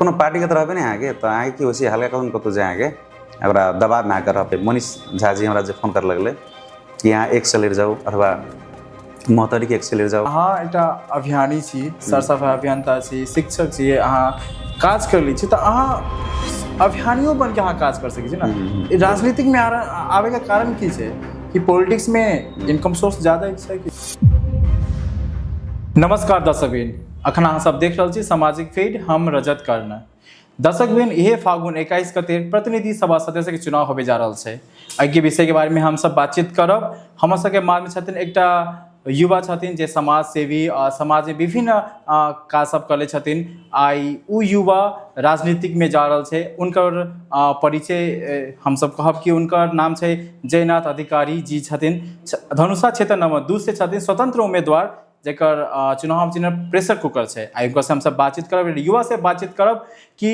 कोनो पार्टी के तरफ नहीं आगे तो आगे की वैसे हल्का कौन कतो जाए आगे अगर दबाव में आकर मनीष झा जी हमरा फोन कर लगले कि यहाँ एक सेलेर जाऊ अथवा महतरी के एक सेलेर जाऊ। अहाँ एकटा अभियानी छी, सर सफाई अभियंता छी, शिक्षक छी, अहाँ काज कर ली छी तो अहाँ अभियानियों बन के अहाँ काज कर सकै छी ना। राजनीतिक में आवे का कारण की छै कि पॉलिटिक्स में इनकम सोर्स ज्यादा छै कि। नमस्कार दर्शकबिन, अखन अहाँ सब देख रहल छी सामाजिक फीड, हम रजत कर्ण। दर्शकबिन, यह फागुन 21 गते प्रतिनिधि सभा सदस्य के चुनाव होबे जा रहल छै। एहि विषय के बारे में हम सब बातचीत करब। हमर सबके मार्ग में छथिन एकटा युवा छथिन जे समाज सेवी और समाज में विभिन्न काज सब करे छथिन। आई उ युवा राजनीतिक में जा रहल छै। उनकर परिचय हम सब कहब कि उनकर नाम छै जयनाथ अधिकारी जी छथिन। धनुषा क्षेत्र नंबर 2 से छथिन, स्वतंत्र उम्मीदवार जेकर चुनाव चिन्ह प्रेशर कुकर छै। आई उनका से हम सब बातचीत करब, युवा से बातचीत करब कि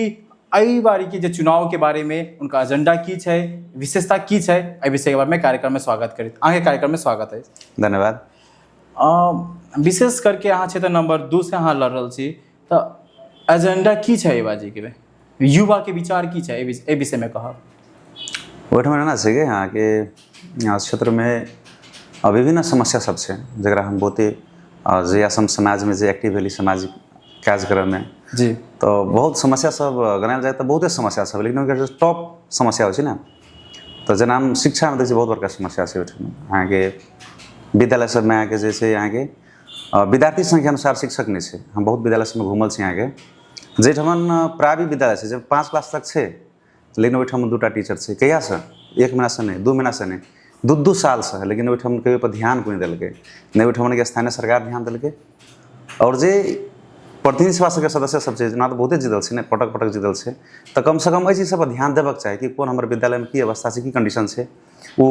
एहि बारी के चुनाव के बारे में उनका एजेंडा की छै, विशेषता की छै। एहि विषय के बारे में कार्यक्रम में स्वागत करी। आगे कार्यक्रम में स्वागत है, धन्यवाद। विशेष करके अहाँ क्षेत्र नंबर 2 से अहाँ लड़ रहल छी तो एजेंडा की छै बाजी के युवा के विचार की छै ए विषय में कहब। ओहिठाम एना छै कि अहाँके क्षेत्र में विभिन्न समस्या सब छै जकरा हम बहुते जे असम समाज में जे एक्टिव भेली सामाजिक कार्यक्रम में जी, तो बहुत समस्या सब गनायल जाए तो बहुते समस्या सब, लेकिन ओकर टॉप समस्या होइ छै ना। तो जेना हम शिक्षा में देखै छी बहुत बड़का समस्या छै ओहिठाम। अहाँके विद्यालय सब में अहाँके जे छै अहाँके विद्यार्थी संख्या अनुसार शिक्षक नहीं छै। हम बहुत विद्यालय सब में घूमल छी अहाँके जेठमन प्राइवेट विद्यालय छै जब 5 क्लास तक छै, लेकिन ओहिठाम 2टा टीचर छै। कहिया से 1 महीना से नहीं, 2 महीना से नहीं, 2 साल से, लेकिन ओहिठाम कहियो पर ध्यान कोई देलकै नहीं। ओहिठाम के स्थानीय सरकार ध्यान देलकै और जे प्रतिनिधि सभा के सदस्य सब छै ना तो बहुते जितल छै, पटक पटक जितल छै, तो कम से कम एहि चीज सब पर ध्यान देबक चाही कि कोन हमर विद्यालय में की अवस्था छै, की कंडीशन छै। वो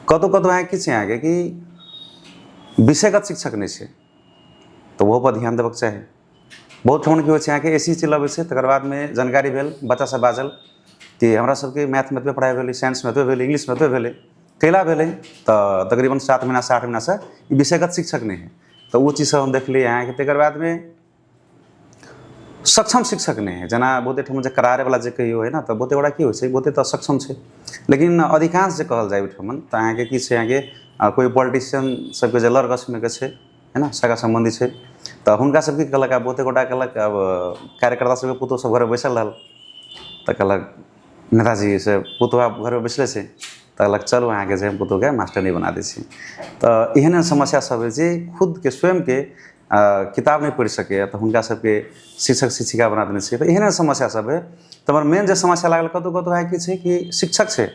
कतौ कतौ अहाँ की छै अहाँके कि विषयगत शिक्षक नहीं छै, तो वो पर ध्यान देबक चाही। बहुत ठमन की होइ छै अहाँके एसी चलबै छै, तकर बाद में जानकारी भेल, बच्चा सब बाजल कि हमरा सबके मैथ में एतबे पढ़ाई भेलै, साइंस में एतबे भेलै, इंग्लिश में एतबे भेलै, कैला भेलै, तो तकरीबन 7 महीना से 8 महीना से ई विषयगत शिक्षक नहीं है। तो वो चीज़ सब हम देखलिए अहाँके। तकर बाद में सक्षम शिक्षक नहीं है, जना बहुते ठम जे करारे वाला जे कहियो है ना, तो बहुते बड़ा की होइ छै, बहुते तो सक्षम छै, लेकिन अधिकांश जे कहल जाए ओहिठमन तो अहाँके की छै अहाँके कोई पॉलिटिशियन सबके जे लड़ गछ में के छै है ना, सगा संबंधी छै, तो हुनका सबके कहलक बहुते गोटा कहलक अब कार्यकर्ता सबके पुतोह सब घर बैसल रहल, तो कहलक नेताजी से पुतोह घर में बैसले छै, तो कहलक चलू अहाँके जे हम पुतोह के मास्टर नहीं बना दै छी। तो एहन समस्या सब है जे खुद के स्वयं के किताब नहीं पढ़ सके तो हुनका सबके शिक्षक शिक्षिका बना देने छै। तो एहन समस्या सब है। तो हमार मेन जो समस्या लागल कतौ कतौ है कि छै कि शिक्षक छै,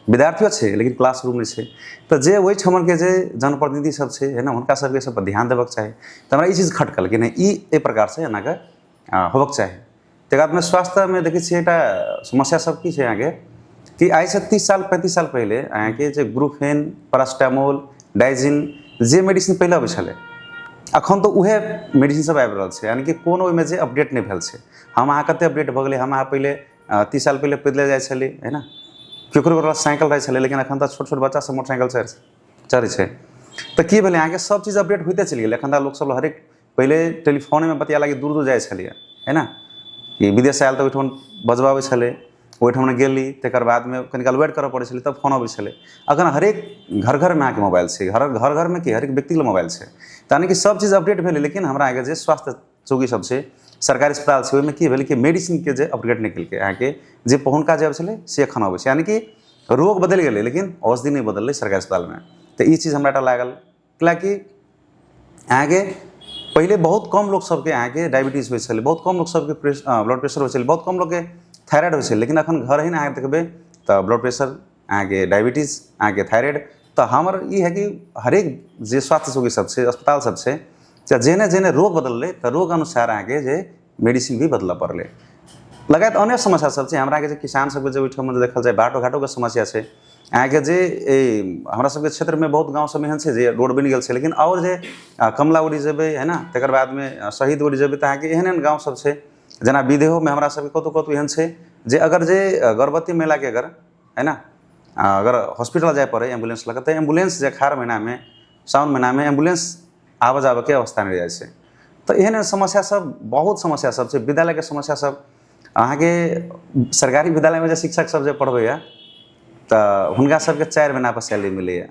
विद्यार्थियों छै, लेकिन क्लासरूम नहीं छै। तो जे वही ठमन के जे जनप्रतिनिधि सब छै है ना, हुनका सबके सब पर ध्यान देबक चाही। तो हमरा ई चीज खटकल कि नहीं ई प्रकार से एना के होबक चाही। तकर बाद में स्वास्थ्य में देखै छियै एकटा समस्या सब की छै अहाँके कि आई से 30 साल 35 साल पहले अहाँके जे ग्रुफेन, पैरास्टामोल, डाइजिन जे मेडिसिन पहले अबै छलै, अखन तो उहे मेडिसिन सब आबि रहल छै, यानी कि कोनो ओहिमे जे अपडेट नहीं भेल छै। हम अहाँ कते अपडेट भऽ गेलै, हम अहाँ पहले 30 साल पहले पैदले जाइ छली है ना, केकरो केकरो साइकिल रहै छलै, लेकिन अखन तो छोट छोट बच्चा सब मोटरसाइकिल चढ़ै छै। तो की भेलै अहाँके सब चीज अपडेट होइते चलि गेलै। एखन लोक सब हरेक पहले टेलीफोने में बतिया लागी दूर दूर जाइ छलियै है ना, कि विदेश आयल तो ओहिठाम बजबाबै छलै, ओहिठाम गेली, तकर बाद में कनि काल वेट करऽ पड़ै छलै, तब फोन अबै छलै। अखन हरेक घर घर में अहाँके मोबाइल छै, घर घर में कि हरेक व्यक्ति के मोबाइल छै, यानी कि सब चीज अपडेट भेलै। लेकिन हमरा आगे जे स्वास्थ्य चौकी सब छै, सरकारी अस्पताल छै, ओहिमे की भेलै कि मेडिसिन के जे अपडेट नहीं केलकै अहाँके, जे पहिलुका जे अबै छलै से एखन अबै छै, यानी कि रोग बदलि गेलै लेकिन औषधि नहीं बदललै सरकारी अस्पताल में। तो ई चीज हमरा टा लागल, कैलाकि अहाँके पहले बहुत कम लोग सबके अहाँके डायबिटीज होइ छलै, बहुत कम लोग सबके ब्लड प्रेशर होइ छलै, बहुत कम लोग के थायराइड होइ छै, लेकिन अखन घर ही अहाँ देखबै तो ब्लड प्रेशर अहाँके डायबिटीज अहाँके थायराइड। तो हमर ई है कि हरेक जे स्वास्थ्य चौकी सब छै, अस्पताल सब छै, जेने जेने रोग बदललै तो रोग अनुसार अहाँके जे मेडिसिन भी बदलऽ पड़लै। लगायत अन्य समस्या सब छै हमरा के, जे किसान सबके जे ओहिठाम देखल जाए बाटो घाटो के समस्या छै अहाँके, जे हमरा सबके क्षेत्र में बहुत गाँव सब एहन छै जे रोड बनि गेल छै, लेकिन और जे कमलाउड़ी जेबै है ना, तकर बाद में शहीद उड़ी जेबै तो अहाँके एहन एहन गाँव सब छै, जेना विदेहो में हमरा सबके कतौ कतौ एहन छै जे अगर जे गर्भवती महिला के अगर है ना अगर हॉस्पिटल जाए पड़े एम्बुलेंस लगे, तो एम्बुलेंस जे 18 महीना में सावन महीना में एम्बुलेंस आबऽ जाबऽ के अवस्था नहीं जाइ छै। तो एहन समस्या सब बहुत समस्या सब छै। विद्यालय के समस्या सब अहाँ के सरकारी विद्यालय में जे शिक्षक सब जे पढ़बैया तऽ हुनका सबके 4 महीना पर सैलरी मिलैया।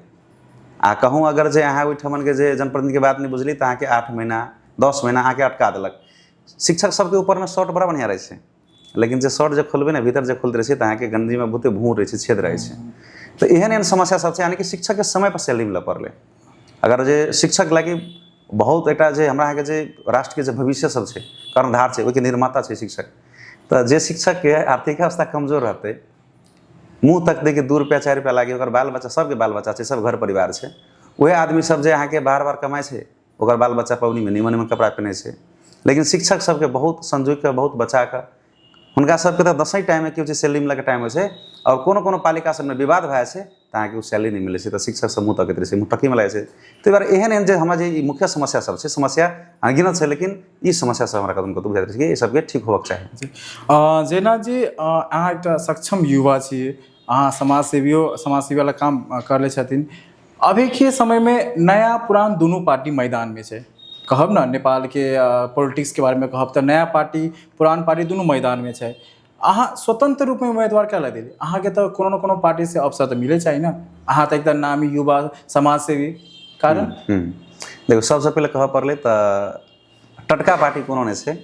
आ कहूँ अगर जे अहाँ ओहिठमन के जे जनप्रतिनिधि के बात नहीं बुझली तऽ अहाँके 8 महीना 10 महीना अहाँके अटका देलक। शिक्षक सबके ऊपर में शर्ट बड़ा बढ़िया रहे छै, लेकिन जे शर्ट जे खोलबे ने भीतर जे खोलते रहे छै तऽ अहाँके गंजी में बहुते भूर रहे छै, छेद रहे छै। तो एहन एहन समस्या सब छै, यानी कि शिक्षक के समय पर सैलरी मिलऽ पड़ले। अगर जे शिक्षक लागी बहुत एकटा जे हमरा अहाँके जे राष्ट्र के जे भविष्य सब छै, कर्णधार छै, ओहिके निर्माता छै शिक्षक। तऽ जे शिक्षक के आर्थिक अवस्था कमजोर रहते, मुँह तक देखिए 2 रुपया 4 रुपया लागे, ओकर बाल बच्चा सबके बाल बच्चा छै, सब घर परिवार छै, वह आदमी सब जे अहाँके बार बार कमाए छै, ओकर बाल बच्चा पबनी में निमन निमन कपड़ा पहने छै। लेकिन शिक्षक सबके बहुत संजोग के बहुत बचा के हुनका सबके तऽ 10 टाइम में कि छै सैलरी मिलऽ के टाइम होइ छै, और कोनो पालिका सबमे विवाद भए छै तऽ अहाँके सैलरी नहीं मिले छै, तऽ शिक्षक सब मुँह तकैत रहे छै, मुँह टकी में लागै छै। ताहि दुआरे एहन एहन जे हमरा जे मुख्य समस्या सब छै, समस्या अनगिनत छै, लेकिन ई समस्या सब हमरा कतौ बुझाइत रहै छै कि ई सबके ठीक होबक चाही। जेना जी अहाँ एकटा सक्षम युवा छियै, अहाँ समाज सेवी वाला काम कर ले छथिन। अभी के समय में नया पुरान दुनू पार्टी मैदान में छै, कहब ना नेपाल के पॉलिटिक्स के बारे में कहब तऽ नया पार्टी पुरान पार्टी दुनू मैदान में छै। अहाँ स्वतंत्र रूप में उम्मीदवार क्या दिली? अहाँ के तो कोनो न कोनो पार्टी से अवसर तो मिले चाहिए ना, अहाँ तो एकदम नामी युवा समाज सेवी कारण। देखो सबसे पहले कह पड़ले तऽ टटका पार्टी कोनो नहीं छै,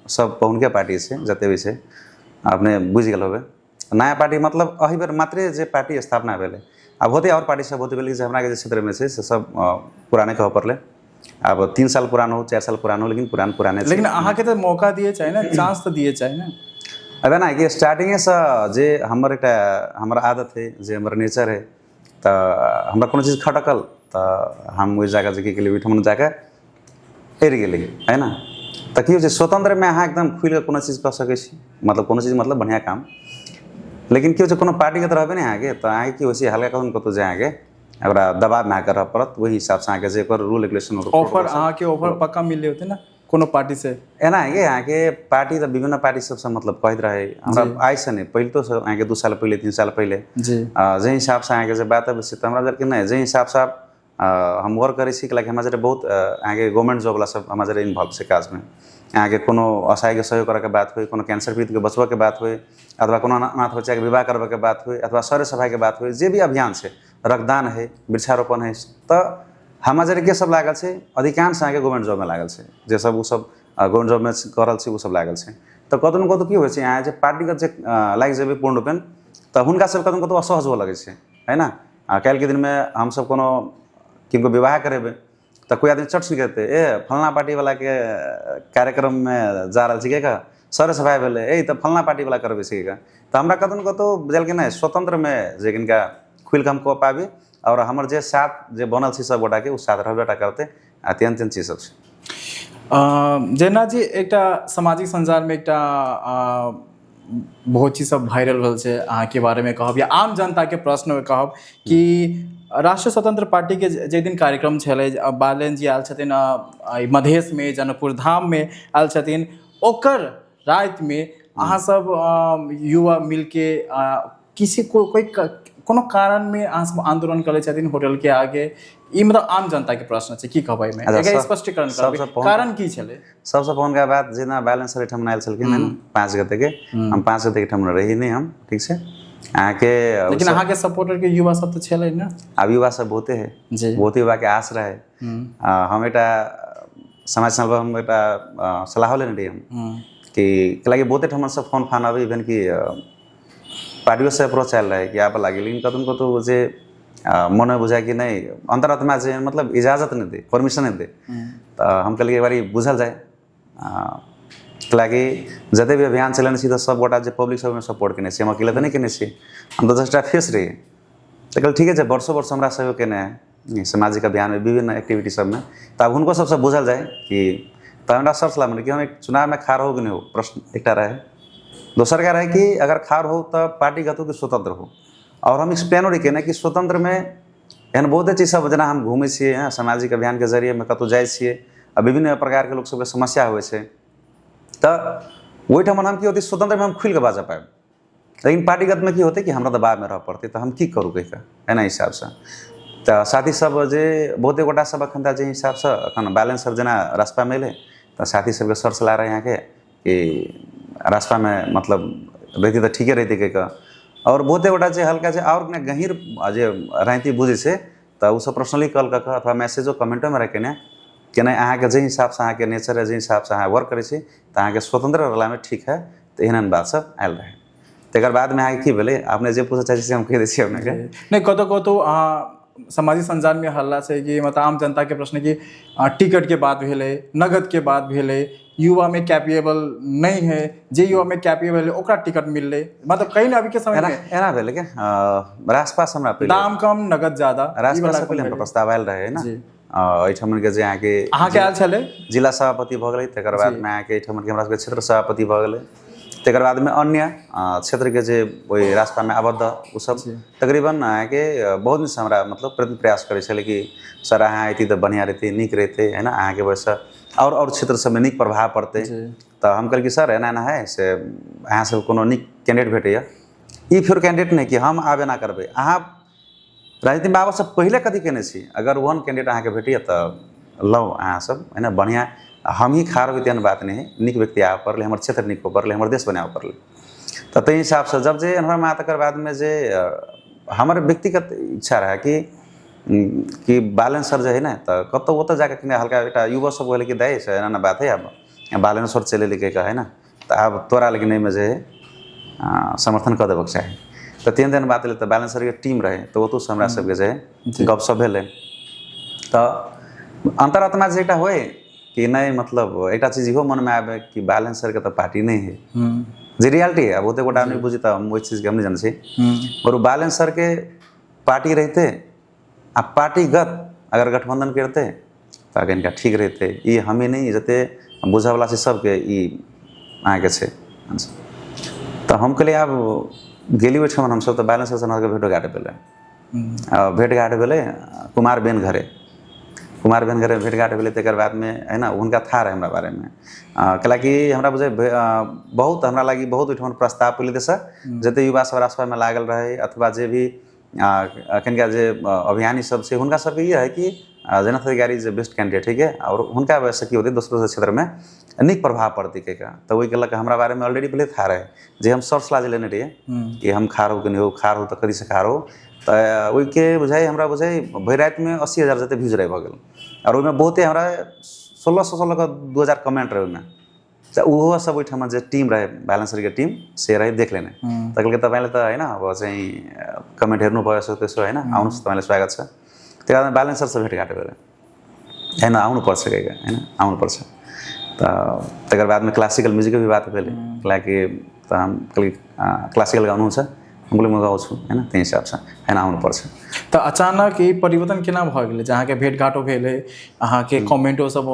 सब पहुनके पार्टी छै, जते भी छै अपने बुझ गेल होबे। नया पार्टी मतलब अही बेर मात्रे जे पार्टी स्थापना भेले, अब होते और पार्टी सब होते भेले, हमरा के जे क्षेत्र में छै से सब पुराने कह पड़ले। अब 3 साल पुरानो हो 4 साल पुरानो, लेकिन पुराने छै। लेकिन अहाँ के तो मौका दिए चाहिए ना, चांस तो दिए चाहिए ना। अब ना कि स्टार्टिंगे से जे हमर एकटा हमर आदत है, जे हमर नेचर है, तऽ हमरा कोनो चीज खटकल तऽ हम ओहि जगह जे के लिए ओहिठाम जाके एड़ गेली है ना। तऽ की होइ छै स्वतंत्र में अहाँ एकदम खुल के कोनो चीज कऽ सकै छी, मतलब कोनो चीज मतलब बढ़िया काम। लेकिन की होइ छै कोनो पार्टी के तरह रहबे नहीं अहाँके, तऽ अहाँके की होइ छै हल्का कतौ जाए अहाँके ओकरा दबाव में आकर रह पड़त, वही हिसाब से अहाँके जे एकर रूल रेगुलेशन ऑफर अहाँके ऑफर पक्का मिले होते ना कोनो पार्टी से। एना है कि अहाँके पार्टी तऽ विभिन्न पार्टी सबसे मतलब कहैत रहे हमरा आइ से नहीं पहिल तो अहाँके 2 साल पहले 3 साल पहले जे हिसाब से अहाँके जे बात है से हमरा जर नहीं जे हिसाब से हम वर्क करै छी, लाइक हमरा जरे बहुत अहाँके गवर्नमेंट जॉब वाला सब हमरा जरे इन्वॉल्व छै काज में। अहाँके कोनो असहाय के सहयोग करे के बात हुई, कोनो कैंसर पीड़ित के बचबऽ के बात हुई, अथवा कोनो अनाथ बच्चा के विवाह करबऽ के बात हुई, अथवा सर सफाई के बात हुई, जे भी अभियान छै, रक्तदान है, वृक्षारोपण है, तो हमरा जरे के सब लागल छै अधिकांश अहाँके गवर्नमेंट जॉब में लागल छै, जे सब वो सब गवर्नमेंट जॉब में करल छै, वो सब लागल छै। तऽ कतौ न कतौ की होइ छै अहाँ जे पार्टीगत जे लागि जेबै पूर्ण रूपेण, तऽ हुनका सब कतौ न कतौ असहज हो लगे छै, है ना। काल्हि के दिन में हम सब कोनो किनको विवाह करेबै तऽ कोई आदमी चट सी कहते ए फलना पार्टी वाला के कार्यक्रम में जा रहल छी का सर सफाई भेलै, ए तऽ फलना पार्टी वाला करबै छै का। तऽ हमरा कतौ न कतौ बुझल के नहीं स्वतंत्र में जे किनका खुल के हम कह पाबी, और हमर जे साथ जे बनल छै सब गोटा के उ साथ रहबेटा करते अत्यंत चीज सब छै। जेना जी एकटा सामाजिक संजाल में एकटा बहुत चीज सब वायरल भेल छै, अहाँ के बारे में कहब या आम जनता के प्रश्न में कहब कि राष्ट्रीय स्वतंत्र पार्टी के जे दिन कार्यक्रम छलै, बालन जी आयल छथिन मधेश में जनकपुर धाम में आयल छथिन, ओकर रात में अहाँ सब युवा मिलके किसी कोई कोनो कारण में अहाँ सब आंदोलन करे छथिन होटल के आगे, ई मतलब आम जनता के प्रश्न छै, की कहबै में एकर स्पष्टीकरण करबै कारण की छलै? सबसे पहल का बात जेना बैलेंस सर एठम आयल छलखिन 5 गते के, हम 5 गते के ठम रही नहीं हम, ठीक छै अहाँके। लेकिन अहाँ के सपोर्टर के युवा सब तो छलै ना, अब युवा सब बहुते है जी, बहुत युवा के आस रहे। हम एटा समाज संबंध हम एटा सलाह लेने रही हम कि लागे बहुते ठमन सब फोन फान आवे, इवन कि पार्टियों से अप्रोच आयल रहे कि आप लागे, लेकिन कतौ कतौ जे मन में बुझाए कि नहीं अंतरात्मा जे मतलब इजाजत नहीं दे, परमिशन नहीं दे, तो हम कहलिए एक बारी बुझल जाए। लागी जते भी अभियान चलन तो सब गोटा जे पब्लिक सब में सपोर्ट केने हम अकेले तो नहीं केने, हम तो जस्ट फेस रही। तो कल ठीक है वर्षों वर्ष हमारा सहयोग केने है सामाजिक अभियान में विभिन्न एक्टिविटी सब में, तो अब उनको सबसे बुझल जाए कि तो हमारा सब सलाह कि हम एक चुनाव में खार हो कि नहीं हो, प्रश्न एक रहे। दोसर का रहे कि अगर खार हो तो पार्टीगत हो कि स्वतंत्र हो, और हम एक्सप्लेन रही केने कि स्वतंत्र में एहन बहुते चीज सब जेना हम घूमे छे सामाजिक अभियान के जरिए में कतौ जाए छे, विभिन्न प्रकार के लोग सबके समस्या हुए छे, तो ओहिठाम हम की होती स्वतंत्र में हम खुल के बाजा पाए, लेकिन पार्टीगत में की होते कि हमरा दबाव में रह पड़ते, तो हम की करूँ कह एना हिसाब से। तो साथी सब जे बहुते गोटा सब अखन जे हिसाब से अखन बैलेंस सर जेना रास्ता में एले, तो साथी सबके सर सलाह रहे यहाँ के कि रास्ता में मतलब रहती तो ठीके रहती के का और बहुते गोटा जे हल्का जे और ने गहीर जे राजनीति बुझे से तो उ सब पर्सनली कॉल कर अथवा मैसेजो कमेंटो में रखे ने कि नहीं अहाँ जे हिसाब से अहाँ के नेचर है जे हिसाब से अहाँ वर्क करे छी तो अहाँ के स्वतंत्र रहला में ठीक है तो एहन बात सब आयल रहे तकर बाद में अहाँ की भेले आपने जे पूछे चाहे से हम कह दै छी अपने के नहीं कतो सामाजिक संजाल में हल्ला छै कि मतलब आम जनता के प्रश्न कि टिकट के बात भेले नगद के बात भेले युवा में कैपेबल नहीं है जे युवा में कैपेबल है ओकरा टिकट मिलले मतलब कहीं ना अभी के समय में एना भेले के राजपास हमरा पहले दाम कम नगद ज्यादा राजपास से पहले हमरा प्रस्ताव आयल रहे ना एठमन के जे अहाँ के आयल छले जिला सभापति भ गेलै तकर बाद में आके एठमन के हमरा सबके क्षेत्र सभापति भ गेलै तकर बाद में अन्य क्षेत्र के जे ओहि रास्ता में आबद्ध उ सब तकरीबन के बहुत दिन से हमरा मतलब प्रयास करे छले कि सर अहाँ अयती तो बढ़िया रहते नीक रहते है ना अहाँ के वैसे और क्षेत्र सब में नीक प्रभाव पड़ते तो हम कहल कि सर एना एना है से अहाँ सब कोनो नीक कैंडिडेट भेटैया ई फिर कैंडिडेट नहीं कि हम आबे ना करबे अहाँ राजनीति में आबऽ से पहले कथी केने छी अगर ओहन कैंडिडेट अहाँ के भेटैया तो लो अहाँ सब है ना बढ़िया हम ही खार होते बात नहीं है नीक व्यक्ति आबऽ पड़ले हमर क्षेत्र नीक हो पड़ले हमर देश बनाबऽ पड़ले तो ताहि हिसाब से जब जे हमरा में तकर बाद में जे हमर व्यक्तिगत इच्छा रहा कि बालेश्वर जो है ना तो कत वो तो जाकर हल्का एक युवा सब बोले कि दाई से ना बात है अब बालेश्वर चले लिखे का है ना तो अब तोरा लेकिन में जो है समर्थन कर देवक चाहे तो 3 दिन बात ले तो बालेश्वर के टीम रहे तो वो तो हमरा सबके जो है गपशप भेले तो अंतरात्मा जे एकटा होए कि नहीं मतलब एक चीज इहो मन में आवे कि बालेश्वर के तो पार्टी नहीं है जे रियलिटी है बहुते गोटा नहीं बुझी तो हम वही चीज के हम नहीं जान छी और बालेश्वर के पार्टी रहते आ पार्टीगत अगर गठबंधन करते तो अगर इनका ठीक रहते ये हमें नहीं जते बुझा वाला से सबके ये आगे से तो हम कहलिए अब गेली ओठमन हम सब तो बालेश्वर से के भेटो घाट पेले भेट घाट भेले कुमार बेन घरे भेट घाट भेले तकर बाद में है ना उनका था रहे हमरा बारे में कला कि हमरा बुझे बहुत हमरा लगी बहुत ओठमन प्रस्ताव पहले देश जते युवा सब रास्ता में लागल रहे अथवा जे भी कनिका जे अभियानी सब से हुनका सबके ये है कि जनार्दन अधिकारी जे बेस्ट कैंडिडेट ठीक है और हुनका वैसे की होते दोसरो क्षेत्र में नीक प्रभाव पड़ती के का तो वही कहलक हमरा बारे में ऑलरेडी पहले था रहे जे हम सर्च ला लेने रहिए कि हम खार हो कि नहीं हो खार हो तो कदी से खार हो तो वही के बुझाई हमरा बुझाई भर रात में 80,000 जते व्यूज रहे भगल और ओहिमे बहुते हमरा 1600 का 2000 कमेंट रहे ओहिमे तो वो सब ओहिठाम जे टीम रहे बालेश्वर के टीम से रहे देख लेने तो कहलकै तपाईँले त हैन अब चाहिँ कमेन्ट हेर्नु भयो यसो त्यसो हैन आउनुहोस् तपाईँलाई स्वागत छ त्यो कारण बालेश्वर से भेटघाट गरेर हैन आउनुपर्छ गएका हैन आउनुपर्छ तो तकर बाद में क्लासिकल म्यूजिक भी बात भेले कि तो हम क्लासिकल गाउनुहुन्छ हम बोले म गाउँछु हैन त्यही हिसाब से हैन आउनुपर्छ तो अचानक ई परिवर्तन केना भ गेलै जहाँ के भेटघाटो भेले अहाँ के कमेंटो सब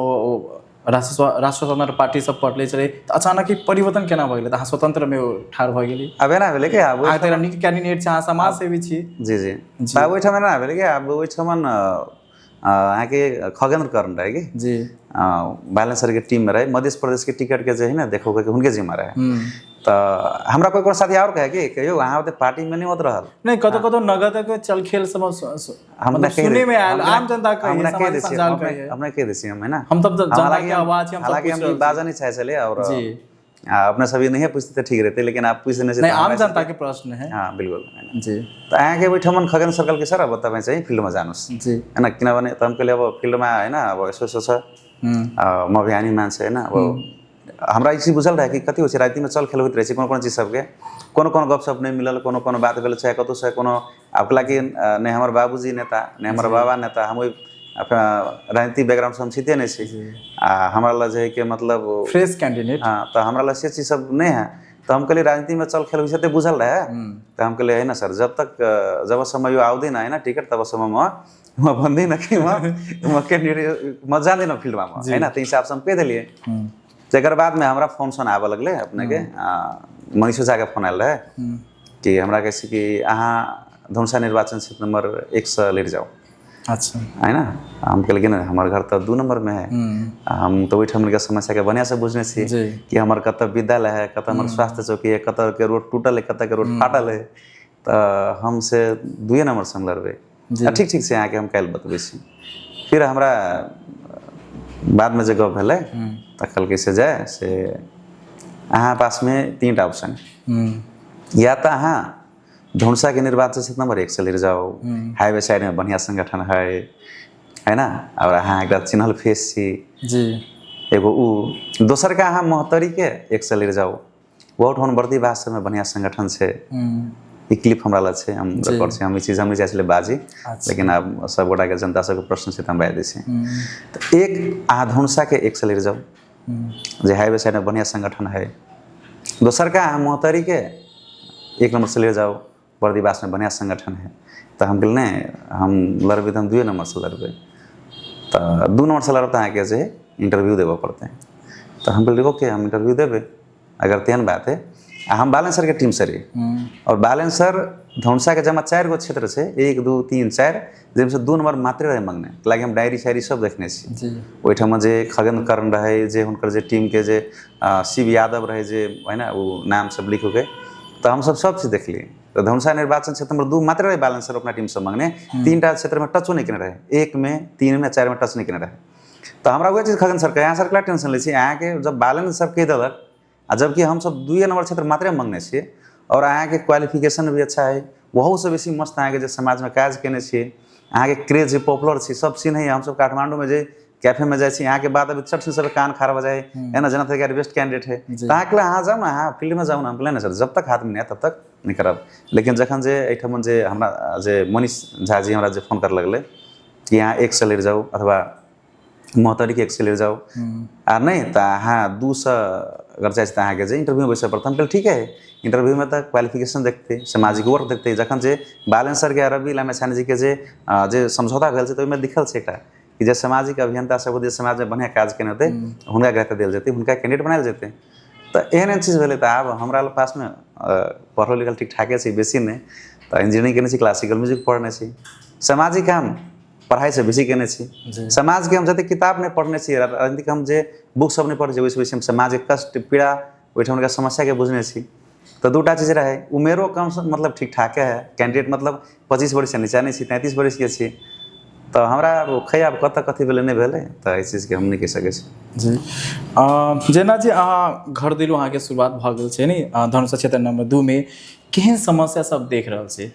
राष्ट्र स्वतंत्र पार्टी सब पढ़ले चले तो अचानक ही परिवर्तन केना भ गेलै त अहाँ स्वतंत्र में ठाड़ भ गेली अब एना भेलै कि अब अहाँ तेरा नीक कैंडिडेट छ अहाँ समाज सेवी छी जी जी अब ओहिठाम एना भेलै कि अब ओहिठाम अहाँ के खगेंद्र कर्ण रहे कि जी बालेश्वर के टीम में रहे मध्य प्रदेश के टिकट के जो है ना देखो के उनके जिम्मा रहे तो हमरा कोई साथी और कहे कि कहियो अहाँ तो पार्टी में नहीं होत रहल नहीं कतो नगद के चल खेल सब हम सुने में आयल आम जनता का हमरा कह देसी हमरा कह देसी हम है ना हम तब जनता की आवाज हम हालांकि हम बाजा नहीं चाहे चले और जी अपने सभी नहीं पूछते तो ठीक रहते लेकिन आप पूछने से नहीं आम जनता के प्रश्न है हाँ बिल्कुल जी तो अहाँ के बैठमन खगेन सर्कल के सर अब तपाईँ चाहिँ फिल्डमा जानुहोस् जी हैन किनभने त हम कहले अब फिल्डमा हैन अब यसो यसो छ म अभियानी मान्छे हैन अब हमरा इसी बुझल रहे कि कति होछ राति में चल खेल होइत रहे छै कोनो चीज सबके कोनो गपशप नहीं मिलल कोनो बात भेल चाहे कतौ से कोनो आपला कि नहीं हमर बाबूजी नेता नहीं हमर बाबा नेता हम राजनीतिक बैकग्राउंड से हम सीते नहीं छी हमरा लग जे के मतलब फ्रेश कैंडिडेट हाँ तो हमरा लग से चीज सब नहीं है तो हम कहले राजनीति में चल खेल होइसे ते बुझल रहे तो हम कहले है ना सर जब समय आउँदै न हैन टिकट तब समय म भन्दै न कि म कैंडिडेट म जान्दिन फिल्डमा म हैन त्यही हिसाब से हम कह देलिए तकर बाद में हमरा फोन आबे लगले अपने के मनीष ओझा के फोन आयल रहे कि हमरा कहै कि अहाँ धनुषा निर्वाचन क्षेत्र नंबर 1 से लेट जाओ अच्छा है ना हम कहलिए ना हमारे घर तो 2 नंबर में है हम तो वही के समस्या के बढ़िया से बुझने छी कि हमार कत विद्यालय है कत हमार स्वास्थ्य चौकी है कत के रोड टूटल है कत के रोड फाटल है तो हमसे 2 नंबर से हम लड़बे ठीक ठीक से आके हम कल बतबे छी फिर हमरा बाद में जे गप भेलै त कहलकै से जाए से अहाँ पास में 3टा ऑप्शन है। या तो अहाँ धनुषा के निर्वाचन क्षेत्र नंबर 1 से ले जाओ, हाईवे साइड में बढ़िया संगठन है ना, और अहाँ एक चिन्हल फेस छी जी। एगो उ दोसर का अहाँ मोहतरी के 1 से ले जाओ, बहुत हम बर्दी भाषा में बढ़िया संगठन है। ई क्लिप हमरा लग छै, हम रिकॉर्ड छै, हम ई चीज हम चाहे छलै बाजी, लेकिन अब सब गोटा के जनता सबके प्रश्न छै त हम बाजि दै छी। तो एक अहाँ धनुषा के 1 से ले जाओ जे हाईवे साइड में बढ़िया संगठन है। दोसर का अहाँ मोहतरी के 1 नंबर से ले जाओ, बर्दीवास में बढ़िया संगठन है। तो हम कहल नहीं हम लड़बे तो हम 2 नंबर से लड़बे, तो 2 नंबर से लड़ता है कैसे इंटरव्यू देवे पड़ते हैं। तो हम कहल ओके हम इंटरव्यू देवे, अगर तेहन बात है। हम बालेंसर के टीम से रही, और बालेंसर धनुषा के जमा 4 गो क्षेत्र से 1 2 3 4 जिनमें से 2 नंबर मात्र रहे मांगने लागे। हम डायरी शायरी सब देखने छी ओहिठाम जे खगन कर्ण रहे, जे हुनकर जे टीम के जे शिव यादव रहे, जे है ना वो नाम सब लिख के, तो हम सब चीज देख लिए। तो धनुषा निर्वाचन क्षेत्र नंबर 2 मात्र रहे बालेंसर अपना टीम से मांगने, 3टा क्षेत्र में टचो नहीं करने रहे, 1 में 3 में 4 में टच नहीं करने रहे। तो हमारा वही चीज खगन सर के यहाँ सर के टेंशन ले छी अहाँ के, जब बालेंसर सर कह देलक आ जबकि हम सब 2 नंबर क्षेत्र मात्र मांगने छे, और अहाँ के क्वालिफिकेशन भी अच्छा है, वहू से बेसी मस्त अहाँ के जे समाज में काज केने छे, अहाँ के क्रेज पॉपुलर छी, सब सीन है। हम सब काठमांडू में जे कैफे में जाए यहाँ के बाद अभी चट से सब कान खार बजाए है ना, जना तरीका बेस्ट कैंडिडेट है, अहाँ के अहाँ जाओ ना, अहाँ फील्ड में जाओ ना। हम कहले ना सर जब तक हाथ में नहीं तब तक नहीं करब। लेकिन जखन जे एहिठाम जे हमरा जे मनीष झा जी हमरा जे फोन कर लगले कि यहाँ 1 से ले जाओ अथवा मोहतरी के 1 से ले जाओ, आ नहीं तो हाँ 2 से अगर चाहे तो अहाँ के इंटरव्यू में बैसे पड़ता। हम कहल ठीक है, इंटरव्यू में तो क्वालिफिकेशन देखते, सामाजिक वर्क देखते। जखन जे बालेंसर के रवि लामेछाने जी के जे समझौता भेल छै तो ओहिमे लिखल छै एकटा कि जे सामाजिक अभियंता सब समाज में बढ़िया काज केने होते हुनका ग्रहता देल जेतै, हुनका कैंडिडेट बनायल जेतै। तो एहन चीज भेलै। तो आब हमरा पास में पढ़ल लिखल ठीक ठाके छै, बेसी नहीं। तो इंजीनियरिंग केने छी, क्लासिकल म्यूजिक पढ़ने छी, सामाजिक काम पढ़ाई से बेसी केने छी। समाज के हम जते किताब नहीं पढ़ने छी, राजनीतिक हम जे बुक सब नहीं पढ़े छी, वैसे हम समाज के कष्ट पीड़ा ओहिठाम उनका समस्या के बुझने छी। तो 2टा चीज रहे, उमेरो कम मतलब ठीक ठाक है, कैंडिडेट मतलब 25 वर्ष से नीचा नहीं छी, 33 वर्ष के छी। तो हमरा खै आब कत कथी भेलै नहीं भेलै, तो इस चीज के हम नहीं कह सकै छी। जी जेना जे अहाँ घर दिलू, अहाँ के शुरुआत भ गेल छै नी धनुषा क्षेत्र नंबर 2 में, केहन समस्या सब देख रहल छी?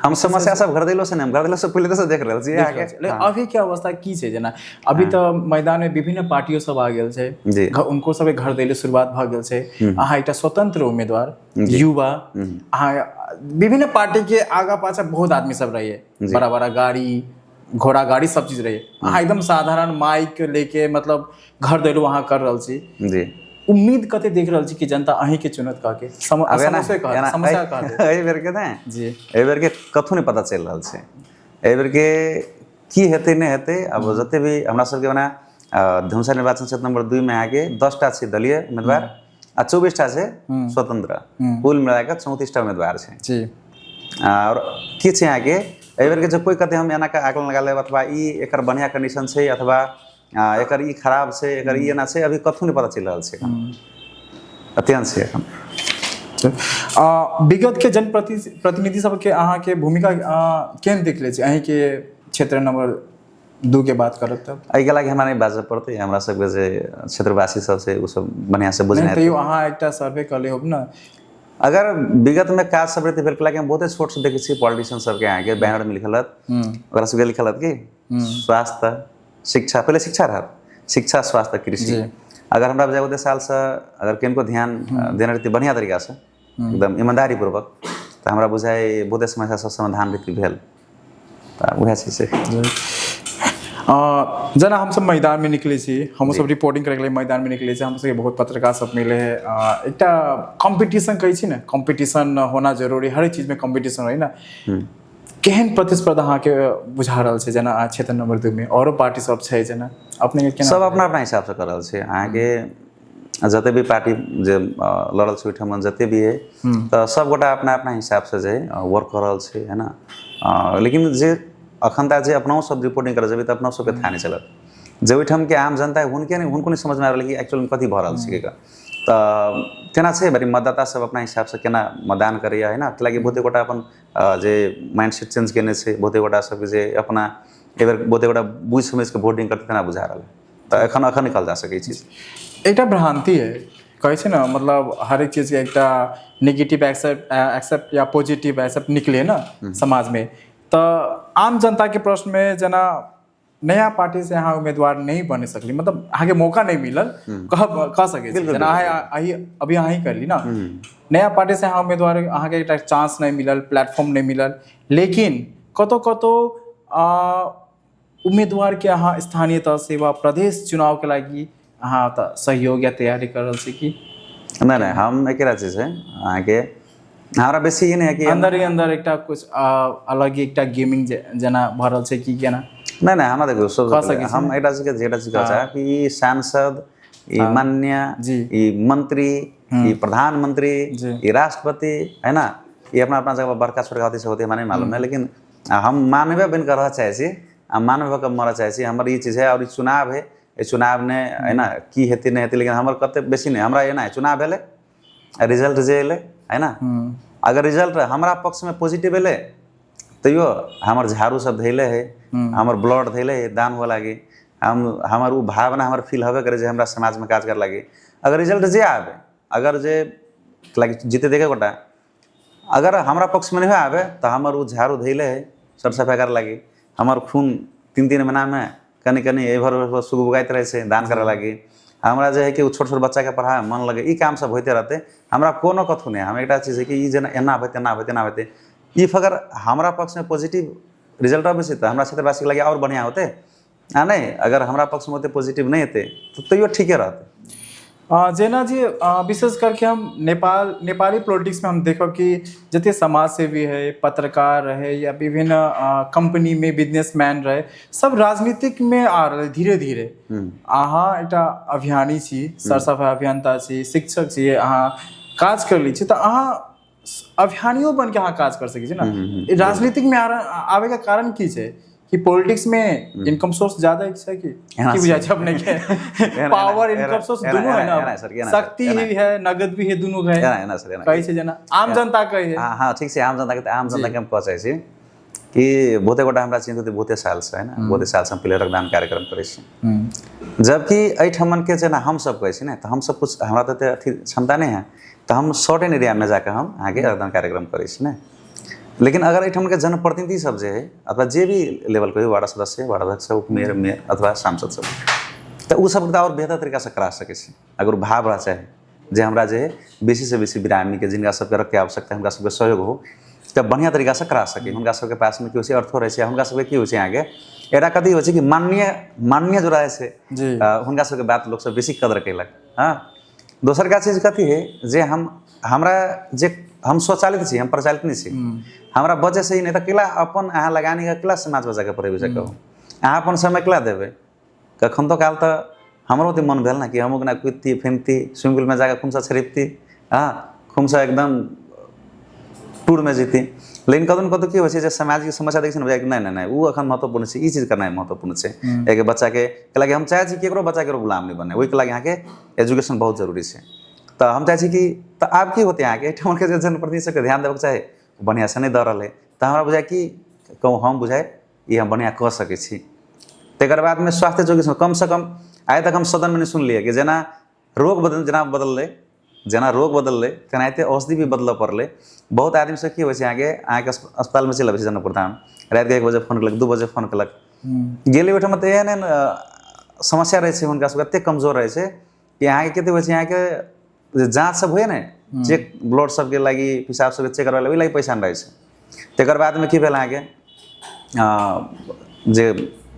हम समस्या सब घर दिलो से नहीं, हम घर दिलो से पहले तो देख रहल छी आगे। अभी के अवस्था की छै? जेना अभी तो मैदान में विभिन्न पार्टियों सब आ गेल छै, उनको सब घर दिले शुरुआत भ गेल छै। अहाँ एकटा स्वतंत्र उम्मीदवार युवा, अहाँ विभिन्न पार्टी के आगा पाछा बहुत आदमी सब रहिए, बड़ा बड़ा गाड़ी घोड़ा गाड़ी सब चीज रहिए, अहाँ एकदम साधारण माइक लेके मतलब घर दिलो अहाँ कर रहल छी जी। उम्मीद कते देख रहल छी कि जनता अहीं के चुनत का के समस्या का एहि बेर के ने जी, एहि बेर के कथु नहीं पता चल रहल छै। एहि बेर के की हेतै नहीं हेतै। अब जते भी हमरा सबके बना धनुषा निर्वाचन क्षेत्र नंबर 2 में आके 10टा छै दलीय उम्मीदवार आ 24टा छै स्वतंत्र, कुल मिला के 34टा उम्मीदवार छै जी। और की छै आगे एहि बेर के जो कोई कहते हम एना का आकलन लगा लेब, अथवा ई एकर बढ़िया कंडीशन छै, अथवा एकर ई खराब छै, एकर ई एना छै, अभी कथु नहीं पता चल रहल छै। अत्यंत छै एखन। विगत के जनप्रतिनिधि सब के अहाँ के भूमिका केहन देखले छी? अहीं के क्षेत्र नंबर 2 के बात करब तब एहि लागी हमरा नहीं बाजऽ पड़तै, हमरा सबके जे क्षेत्रवासी सब से उ सब बढ़िया से बुझनाइ। तैयो अहाँ एकटा सर्वे करले होब ना, अगर विगत में काज सब रहते भेल लागी हम बहुते छोट से देखे छी पॉलिटिशियन सबके आगे बैनर में लिखलत, ओकरा सबके लिखलत कि स्वास्थ्य शिक्षा, पहले शिक्षा रहत, शिक्षा स्वास्थ्य कृषि। अगर हमरा बजाय ओते साल से अगर किनको ध्यान देने रहती बढ़िया तरीका से एकदम ईमानदारी पूर्वक, तो हमरा बुझाय बहुते समस्या सब समाधान भी भेल। तो वह चीज से जना हम सब मैदान में निकले छी, हम सब रिपोर्टिंग करे के लिए मैदान में निकले छी, हम सब बहुत पत्रकार सब मिले है। एकटा कंपटीशन कही छी ना, कंपटीशन होना जरूरी, हर चीज में कंपटीशन है ना। केहन प्रतिस्पर्धा अहाँ के बुझा रहल छै? जना क्षेत्र नंबर 2 में औरो पार्टी सब छै, जना अपने के सब अपना अपना हिसाब से कर रहल छै। अहाँ के जते भी पार्टी जे लड़ल छै ओहिठाम जते भी है, तो सब गोटा अपना अपना हिसाब से जे वर्क कर रहल छै है ना। लेकिन जे अखन तक जे अपना सब रिपोर्टिंग कर जेबे तो अपना सबके था नहीं चलत, जे ओहिठाम के आम जनता है हुनको नहीं समझ में आ रहल कि एक्चुअल में कथी भ रहल छै। तो केना छै बड़ी मतदाता सब अपना हिसाब से केना मतदान करैया है ना, ताकि बहुते गोटा अपन जे माइंडसेट चेंज केने छै, बहुते गोटा सब जे अपना एहि बेर बहुते गोटा बुझ समझ के वोटिंग करते तेना बुझा रहल है। तो अखन कहल जा सकै छै। एकटा भ्रांति है कहै छै ना मतलब हर एक चीज के एकटा नेगेटिव एक्सेप्ट या पॉजिटिव एक्सेप्ट निकले ना समाज में। तो आम जनता के प्रश्न में जना नया पार्टी से अहाँ उम्मीदवार नहीं बन सकली, मतलब अहाँ के मौका नहीं मिलल, कह सके छी जना अभी अहाँ ही कर ली ना, नया पार्टी से अहाँ उम्मीदवार अहाँ के एकटा चांस नहीं मिलल, प्लेटफॉर्म नहीं मिलल, लेकिन कतो उम्मीदवार के अहाँ स्थानीय तह से वा प्रदेश चुनाव के लागी अहाँ त सहयोग या तैयारी कर रहल छी की? नहीं हम एक चीज है अहाँ के हमारा बेसी ये नहीं है कि अंदर ही अंदर एकटा कुछ अलग ही एकटा गेमिंग जना भ रहल छै की केना? नहीं हमरा देखो सब हम एटा चीज के जेटा चीज चाहे कि सांसद ई माननीय ई मंत्री ई प्रधानमंत्री ई राष्ट्रपति है ना, ये अपना अपना जगह बड़का छोटका होती से होती है, हमें मालूम है, लेकिन हम मानवीय बन कर रह चाहे छी, मानव के मर चाहे छी, हमार ये चीज है। और चुनाव है, ये चुनाव ने है ना की हेती नहीं हेती, लेकिन हमार कते बेसी नहीं हमरा ये ना चुनाव भेले रिजल्ट जे एले है ना, अगर रिजल्ट हमारा पक्ष में पॉजिटिव एले तैयो हमार झाड़ू सब धैले है, हमार ब्लड धैले है दान हो लगे, हमार वो भावना हमार फील हवे करे जे हमरा समाज में काज कर लगे। अगर रिजल्ट जे आवे, अगर जे लागे जीते देखे गोटा, अगर हमारा पक्ष में नहीं आवे तो हमार वो झाड़ू धैले है सर सफाई कर लगे, हमार खून 3-3 महीना में कनी कनी एभर सुगुगाइत रहे से दान करे लगे, हमरा जे है कि छोट छोट बच्चा के पढ़ाए मन लगे, ई काम सब होते रहते, हमरा कोनो कथु नहीं। हम एक चीज है कि जना एना होते ना होते ना होते, इफ अगर हमारा पक्ष में पॉजिटिव रिजल्ट आवे से तो हमरा क्षेत्रवासी के लगे और बढ़िया होते, नहीं अगर हमारा पक्ष में होते पॉजिटिव नहीं होते तो तैयो ठीके रहते। जेना जी विशेष करके हम नेपाली पॉलिटिक्स में हम देखो कि जते समाज सेवी है, पत्रकार रहे या विभिन्न कंपनी में बिजनेसमैन रहे, सब राजनीतिक में आ रहे धीरे धीरे। अहाँ एकटा अभियानी छी, सरसफाई अभियंता छी, शिक्षक छी, अहाँ काज कर ली छी, तो अहाँ अभियानियों बन के अहाँ काज कर सकै छी ना। राजनीतिक में आवे का कारण की छै कि पॉलिटिक्स में इनकम सोर्स ज्यादा है कि बुझाई छै अपने के? पावर इनकम सोर्स दोनों है ना, शक्ति भी है, नगद भी है, दोनों है ना सर। कहि छै जना आम जनता कहि है। हां ठीक छै, आम जनता के हम कह चाहै छी कि बहुते गोटा हमरा चिन्हित बहुते साल से है ना, बहुते साल से हम पहले रक्तदान कार्यक्रम करै छी, जबकि एठमन के जना हम सब कहै छी ना, तो हम सब कुछ हमरा तो अथी क्षमता नहीं है, तो हम सर्टेन एरिया में जाकर हम आगे रक्तदान कार्यक्रम करै छी ना। लेकिन अगर एठमन के जनप्रतिनिधि सब जे है अथवा जे भी लेवल के वार्ड सदस्य, वार्ड अध्यक्ष, उपमेयर, मेयर अथवा सांसद सब, तो उ सब और बेहतर तरीका से करा सके छी। अगर भाव रह चाहे जे हमरा जे बेसी से बेसी बिरामी के जिनका सबके रख के आवश्यकता, उनका सबके सहयोग हो, तो बढ़िया तरीका से करा सके। उनका सबके पास में की हो अर्थो रहे, उनका सबके की हो आगे एटा कथी हो कि माननीय जो रहे से उनका सबके बात लोग सब बेसी कदर कैलक। हाँ, दोसर का चीज कथी है जे हमरा जे हम स्वचालित छी, हम प्रचालित नहीं छी, हमरा वजह से ही नहीं तो किला अपन अहाँ लगानी का किला समाज बचा के पढ़ेबे सको, अहाँ अपन समय किला देवे। कखन तो काल तो हमरो तो मन भेल ना कि हम कूदती फिरती स्विमिंग पूल में जाकर खूब सा छरिपती, हाँ खूब सा एकदम टूर में जीती, लेकिन कदम कतो की हो सामाजिक समस्या देखे नहीं वो अखन महत्वपूर्ण है, चीज करना महत्वपूर्ण है। एक बच्चा के लगे हम चाहे छी केकरो बच्चा के गुलाम नहीं बने, वही के लगे यहाँ के एजुकेशन बहुत जरूरी है। तो हम चाहे कि तो आप की होते यहाँ के जनप्रतिनिधि सबके ध्यान देवे चाहे बढ़िया से नहीं दे रहा है, तो हमारा बुझाए कि कहूँ हम बुझाए ये हम बढ़िया कह सके छी। तकर बाद में स्वास्थ्य एजुकेशन कम से कम आए तक हम सदन में नहीं सुन लिए कि जना रोग बदल ले तेनाते औषधि भी बदल पड़े। बहुत आदमी से की हो अहाँ के अस्पताल में चल अबै जनप्रधान रात के 1 बजे फोन कलक, 2 बजे फोन कलक, गेले बैठे में तो एहन समस्या रहे उनका सब एते कमजोर रहे कि अहाँ के कते यहाँ के जाँच सब हुए ना, चेक ब्लड सबके लगी पेशाब सब चेक करवा लगी पैसा रहे। तकर बाद में की भेल अहाँ के जे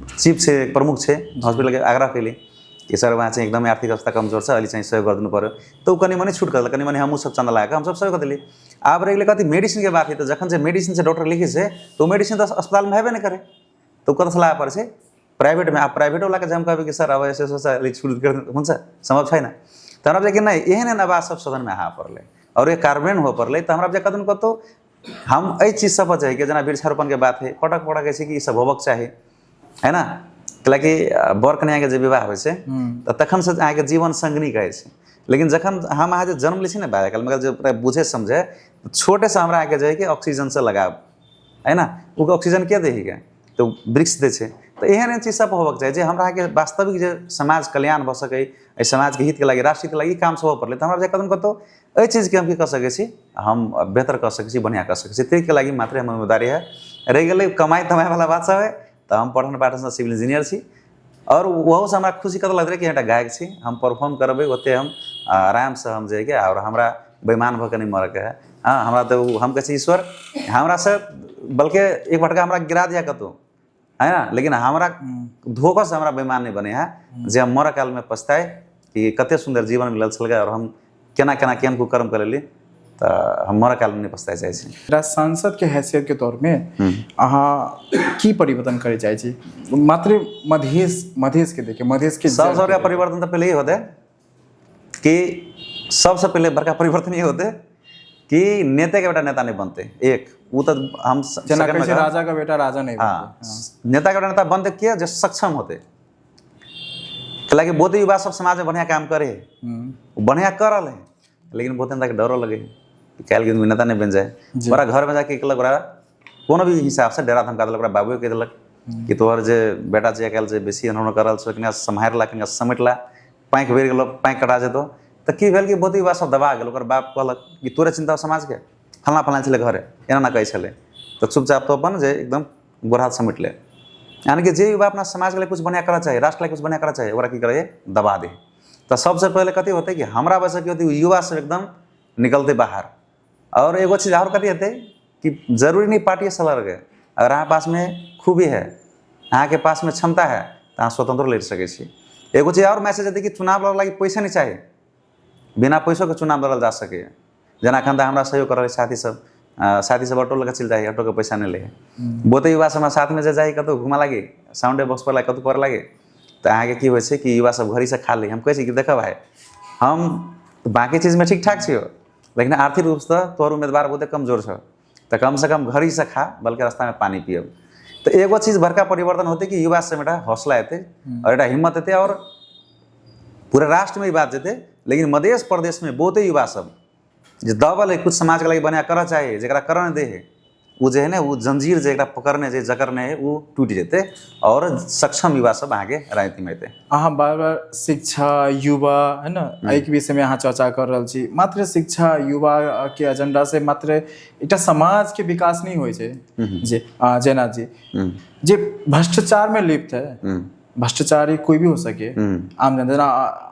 चीफ से प्रमुख है हॉस्पिटल के आग्रह कैली कि सर वहाँ एकदम आर्थिक अवस्था कमजोर है, अली सहयोग कर दिनु पर्यो, तो कनी मनी छूट कर कनी मनी हमू सब चंदा लगा हम सब सहयोग कर दिली। आब रही कथी मेडिसिन के बात है, तो जखन से मेडिसिन से डॉक्टर लिखी से तो मेडिसिन तो अस्पताल में हेबे नहीं करे, तो कत सलाह पड़े प्राइवेट में। आप प्राइवेट वाला के हम कहबे कि सर अब ऐसे छूट कर हुन्छ संभव छैन, तो हमरा कि नहीं एहन आवाज सब सदन में आ पड़े और ये कार्यान्वयन हो पड़े, तो हमरा कदम कतो हम एहि चीज सब चाहे कि जना वृक्षारोपण के बात है पटक पटक ऐसे कि ई सब होबक चाही है ना। कि बर कन्या के विवाह हो तो तखन से अहाँ के जीवन संगनी कहे, लेकिन जखन हम अहाँ जन्म ली ना बाल में जो बुझे समझे छोटे से हमरा अहाँ के ऑक्सीजन से लगाव है ना, वो ऑक्सीजन क्या दे तो वृक्ष दे तो एहन चीज सब होबक चाही जे हमरा के वास्तविक जे समाज कल्याण भ सकै, एहि समाज के हित के लागि, राष्ट्र हित के लागि काम सब हो पड़ले तो हमरा जे कदम कतो एहि चीज के हम की कर सकै छी, हम बेहतर कर सकै छी, बढ़िया कर सकै छी। ते के लागि मात्र हमर जिम्मेदारी है। रह गेलै कमाई तमाई वाला बात सब है तो हम पढ़न पाठन से सिविल इंजीनियर छी और वहू से हमरा खुशी कत लग रहा है कि एउटा गायक छी, हम परफॉर्म करबै ओते हम आराम से हम जे के और हमरा बेईमान भ के नहीं मर के है। हाँ हमरा तो हम कहे छी ईश्वर हमरा से बल्कि एक भटका हमरा गिरा दिया कतो है ना, लेकिन हमरा धोखा से हमरा बेईमान नहीं बने है जे हम मर काल में पछताए कि कते सुंदर जीवन मिलल छल और हम केना केना केहन कुकर्म कर लेली तो हम मर काल में नहीं पछताए चाहे छी। सांसद के हैसियत के तौर में अहाँ की परिवर्तन करे चाहे छी? मात्र मधेश के देखे मधेश के सबसे बड़का परिवर्तन तो पहले ही होते कि सबसे पहले बड़का परिवर्तन ये होते कि नेता के बेटा नेता नहीं बनते। एक वो तो हम राजा का बेटा राजा नहीं बनते। हाँ नेता के बेटा नेता बनते किया जो सक्षम होते, हालांकि बहुत युवा सब समाज में बढ़िया काम करे, बढ़िया कर रहे हैं, लेकिन बहुत नेता के डर लगे कल के नेता नहीं बन जाए। बड़ा घर में जाके कहलक बड़ा कोनो भी हिसाब से डेरा धमका दिलक, बाबू कह दिलक कि तोहर जे बेटा जे कल जे बेसी अनहोना करल छ कनिया सम्हारला कनिया समेटला, पैंक बेर गेलो पैंक कटा जेतो तो की भेल कि बहुत युवा सब दबा गेल। ओकर बाप कहलक कि तोरे चिंता समाज के फलना फलना छले घरे एना ना कहै छले तो चुपचाप तो अपन जे एकदम गोरा समेट ले। यानी कि जे युवा अपना समाज के लिए कुछ बढ़िया करना चाहिए, राष्ट्र के लिए कुछ बढ़िया करना चाहिए, ओकरा की करे दबा दे। तो सबसे पहले कथी होते कि हमरा वैसे की होती युवा से एकदम निकलते बाहर। और एगो चीज और कथी होते कि जरूरी नहीं पार्टी से लड़ गए, अगर अहाँ पास में खूबी है, अहाँ के पास में क्षमता है तो अहाँ स्वतंत्र लड़ सके छी। एगो चीज और मैसेज होती कि चुनाव लड़े लगी पैसा नहीं चाहिए, बिना पैसों के चुनाव लड़ल जा सके। जना अखन हमरा सहयोग कर साथी सब ऑटो लगे चल जाए, ऑटो के पैसा नहीं ले। बहुते युवा सब साथ में जाए कतौ घुमा लगे, साउंड बॉक्स पर लगे कतौ कर लगे तो अहाँ के की होइ छै कि युवा सब घरी से खा ले। हम कहे कि देख भाई हम बाकी चीज में ठीक ठाक छियो, लेकिन आर्थिक रूप से तोहर उम्मीदवार बहुते कमजोर छ, तो कम से कम घरी से खा बल्कि रास्ता में पानी पियब। तो एगो चीज बड़का परिवर्तन होते कि युवा से बेटा हौसला हेते और एटा हिम्मत हेते और पूरे राष्ट्र में बात जेते। लेकिन मध्य प्रदेश में बहुते युवा सब जो दबल है कुछ समाज के लिए बना कर चाहिए, जरा करने दे है वो जो है ना वो जंजीर जो पकड़ने जे जकड़ने है वो टूट जेते और सक्षम युवा सब आगे राजनीति में हेते। अहाँ बार बार शिक्षा युवा है ना एक विषय में अहाँ चर्चा कर रहा छी। मात्र शिक्षा युवा के एजेंडा से मात्र एक समाज के विकास नहीं होय छै जे जेना जी जे भ्रष्टाचार में लिप्त है, भ्रष्टाचारी कोई भी हो सके, आम जनता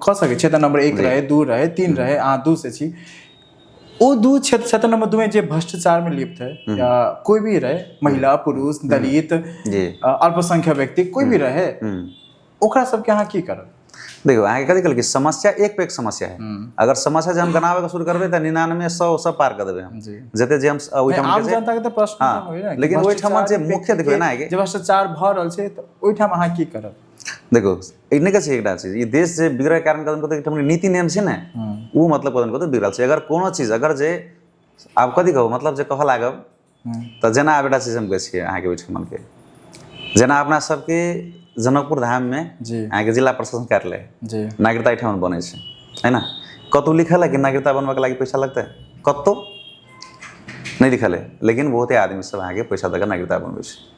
कह सके क्षेत्र नंबर 1 रहे 2 रहे 3 रहे अहाँ 2 से छी वो 2 क्षेत्र नंबर 2 में जे भ्रष्टाचार में लिप्त है या कोई भी रहे, महिला पुरुष दलित अल्पसंख्यक व्यक्ति कोई भी रहे, ओकरा सबके अहाँ की करब? देखो अहाँ कथी कहल कि समस्या एक पे एक समस्या है। अगर समस्या जे हम गनावे के शुरू करबे त 99 100 सब पार कर देबे हम जते जे हम आम जनता के त प्रश्न होय ना, लेकिन ओइ ठाम जे मुख्य देखबे ना है जे भ्रष्टाचार भ रहल छै त ओइ ठाम अहाँ की करब? देखो इने के छै एकटा चीज, ई देश जे बिगड़े कारण कदम कतो एकटा नीति नियम छै ना वो मतलब कदम कतो बिगड़ल छै। अगर कोनो चीज अगर जे आप कथी कहू मतलब जे कह लागब त जेना बेटा चीज हम कहै छियै अहाँ के ओइठमन के जेना अपना सबके जनकपुर धाम में अहाँ के जिला प्रशासन कार्यालय नागरिकता एठाम बने छै है ना, कतौ लिखल है कि नागरिकता बनबे के लागि पैसा लगता है? कतौ नहीं लिखल है, लेकिन बहुते आदमी सब आगे पैसा देकर नागरिकता बनबे छै।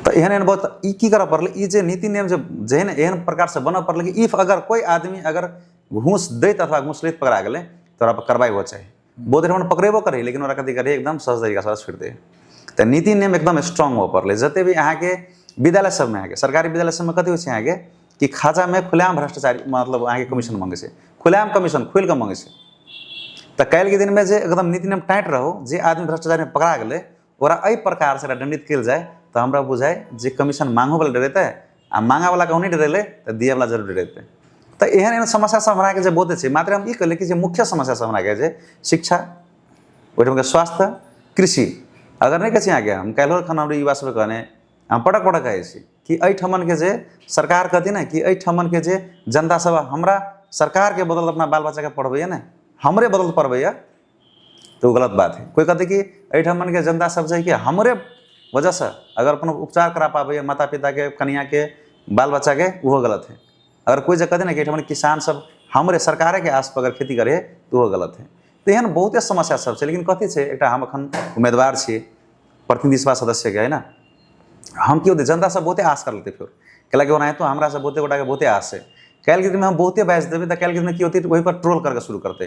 तो एहन बहुत ई की करऽ पड़ले, ई जे नीति नियम जे है ना एहन प्रकार से बनऽ पड़ले कि इफ अगर कोई आदमी अगर घूस दैत अथवा घूस लैत पकड़ा गेले तो ओकरा पर कार्रवाई हो चाही। बहुत हम पकड़ेबो करे लेकिन ओकरा कथी करे एकदम सहज तरीका से छोड़ दे। तो नीति नियम एकदम स्ट्रांग हो पड़ले। जते भी अहाँ के विद्यालय सब में, सरकारी विद्यालय सब में कथी होइ छै अहाँ के कि खाजा में खुलेआम भ्रष्टाचारी मतलब अहाँ के कमीशन मांगे छै, खुलेआम कमीशन खोल के मांगे छै। तो काल्हि के दिन में जे एकदम नीति नियम टाइट रहो, जे आदमी भ्रष्टाचारी में पकड़ा गेले ओकरा एहि प्रकार से दंडित कल जाए तो हमरा बुझाए जे कमीशन मांगो वाला डरेते आ मांगा वाला कहूँ नहीं डरेले तो दिए वाला जरूर डरेते। तो एहन समस्या सब हमरा के जे बहुते छै, मात्र हम ई कहले कि जे मुख्य समस्या सब हमरा के जे शिक्षा, ओहिठाम के स्वास्थ्य, कृषि अगर नहीं कहे आगे हम कल खन हम युवा सब कहने हम पटक पटक कहे कि एहिठमन के जे सरकार कहती ना कि एहिठमन के जे जनता सब हमरा सरकार के बदल अपना बाल बच्चा के पढ़बैया ना हमरे बदल पढ़बैया तो गलत बात है। कोई कहते कि एहिठमन के जनता सब जे कि हमरे वजह से अगर अपन उपचार करा पाबैया माता पिता के कन्या के बाल बच्चा के वो गलत है। अगर कोई कहते ना कि एहिठमन किसान सब हमरे सरकारे के आस पर अगर खेती करे तो वो गलत है। तो एहन बहुते समस्या सब है, लेकिन कथी है एक हम अखन उम्मीदवार छे प्रतिनिधि सभा सदस्य के है ना, हम क्यों दे जनता सब बहुते आश कर लेते फिर कैला कि ओना तो हमरा सब बहुते गोटा के बहुते आश है कैल के दिन में हम बहुते बैच देवे तो कैल के दिन में की होती वही पर ट्रोल करके शुरू करते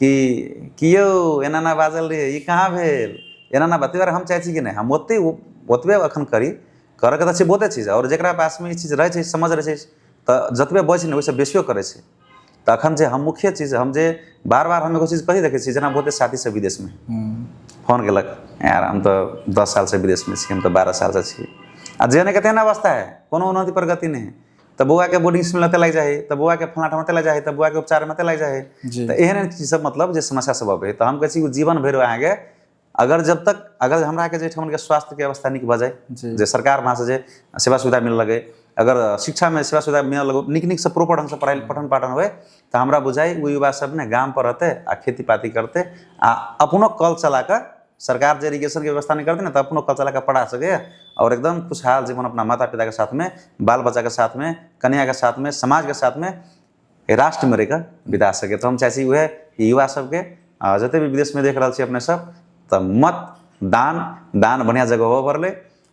कि यो एना ना बाजल रे ये कहाँ भेल एना ना बते हम चाहे छी कि नहीं हम ओतबे अखन करी करके तो बहुते चीज और जरा पास में ई चीज रहे समझ रहे तो जतबे बचे ना वैसे बेसियो करे तो अखन जे हम मुख्य चीज हम जे बार बार हम एगो चीज कही देखे जना बहुते साथी से विदेश में फोन केलक यार हम तो 10 साल से विदेश में छी हम तो 12 साल से छी आ जेने के तेना अवस्था है कोनो उन्नति प्रगति नहीं तो बुआ के बोर्डिंग स्कूल में लग जाए तो बुआ के फलाटा में लग जाए तो बुआ के उपचार में लग जाए तो एहन चीज सब मतलब जे समस्या सब है तो हम कहै छी जीवन भर आगे अगर जब तक अगर हमरा के जे ठमन के स्वास्थ्य के अवस्था निक भ जाए जे सरकार वहाँ से जे सेवा सुविधा मिल लगे अगर शिक्षा में सेवा सुविधा मिल लगे निक से प्रोपर ढंग से पढ़ाई पठन पाठन हुए तो हमरा बुझाई वो युवा सब ने गाँव पर रहते आ खेती पाती करते आ अपनो कल चला कर सरकार जो इरीगेशन की व्यवस्था नहीं करती ना तो अपनो कल चला कर पढ़ा सके और एकदम खुशहाल जीवन अपना माता पिता के साथ में बाल बच्चा के साथ में कन्या के साथ में समाज के साथ में राष्ट्र में रहकर बिता सके तो हम चाहे हुए युवा सबके जते भी विदेश में देख रहा अपने सब तो मत दान बढ़िया जगह हो पड़े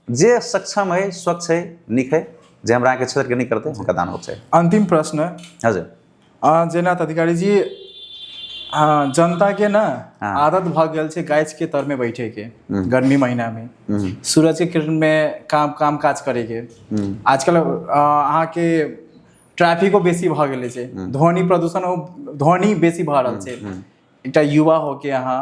जे सक्षम है स्वच्छ है निक है जे हमरा के क्षेत्र के नहीं करते उनका दान हो चाहिए। अंतिम प्रश्न हजुर जेना अधिकारी जी जनता के ना आदत भ गेल छै गाछ के तर में बैठे के गर्मी महीना में सूरज के किरण में काम काज करे के आजकल अहाँ के ट्रैफिको बेसी भ गेले छै ध्वनि प्रदूषण ध्वनि बेसी भ रहल छै एक युवा होके यहाँ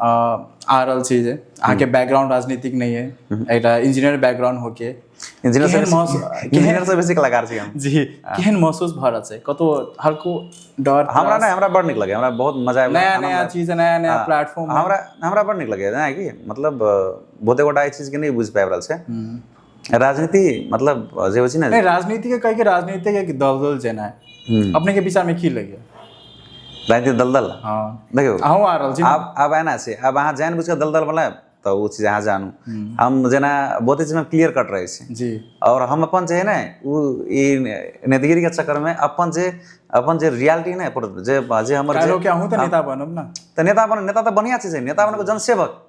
आ रहल छै जे अहाँ के बैकग्राउंड राजनीतिक नहीं है एक इंजीनियर बैकग्राउंड होके इंजीनियर से बेसी कलाकार छी हम जी केहन महसूस भ रहल छै कतो हल्को डर हमरा बड़ नीक लगे हमरा बहुत मजा आया नया चीज नया प्लेटफॉर्म हमरा बड़ नीक लगे ना कि मतलब बहुते गोटा ई चीज के नहीं बुझ पाबि रहल छै राजनीति मतलब जे होइ छै ना राजनीति के कह के राजनीति के दलदल जेना अपने के विचार में की लगे राजनीति दलदल हां देखियो अहूँ आ रहल छी अब आना छै अब अहाँ जान बुझ के दलदल वाला तो वो चीज अहाँ जानू हम जेना बहुते चीज में क्लियर कट रहे छी जी और हम अपन जे है ना वो नेतागिरी के चक्कर में अपन जे रियलिटी ना जे हमर जे के अहूँ तो नेता बनब ना तो नेता तो बढ़िया चीज है नेता बने को जनसेवक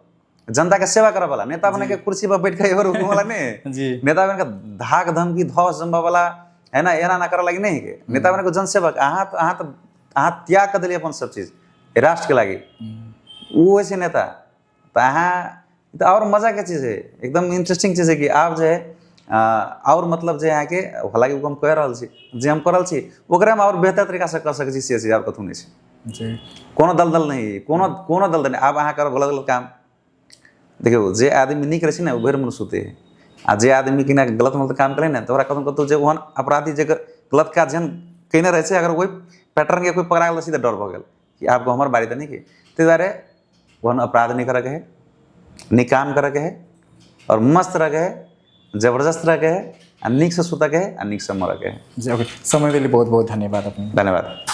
जनता के सेवा करे वाला नेता बने के कुर्सी पर बैठ के एवर घूमे वाला नहीं जी नेता बने के धाक धमकी धौस जमबा वाला है ना एना ना करे लगी नहीं के नेता बने को जनसेवक अहाँ त्याग कर दिलिए अपन सब चीज राष्ट्र के लागी वो वैसे नेता तो अहाँ तो और मजा के चीज है एकदम इंटरेस्टिंग चीज है कि आप जो है और मतलब जो यहाँ के हालांकि हम कह रहा छी जे हम कर छी ओकरा में और बेहतर तरीका से कर सके छी से चीज और कथू नहीं जी कोनो दलदल नहीं कोनो दलदल नहीं आप अहाँ कर गलत गलत काम देखियो जे आदमी निक रहे ना वो भर मन सुते है आ जे आदमी कि ना गलत गलत काम करे ना तो कतौ कतौ जे ओहन अपराधी जे गलत काज जन कहने रहे अगर वही पैटर्न के कोई पकड़ा गल सीधा डर भ गेल कि आपको हमार बारी तो नहीं की ते दुआरे ओहन अपराध नहीं करे के है निकाम करे के है और मस्त रहे है जबरदस्त रहे है निक से सुता के है निक से मर के है जी ओके समय के लिए बहुत बहुत धन्यवाद अपने धन्यवाद।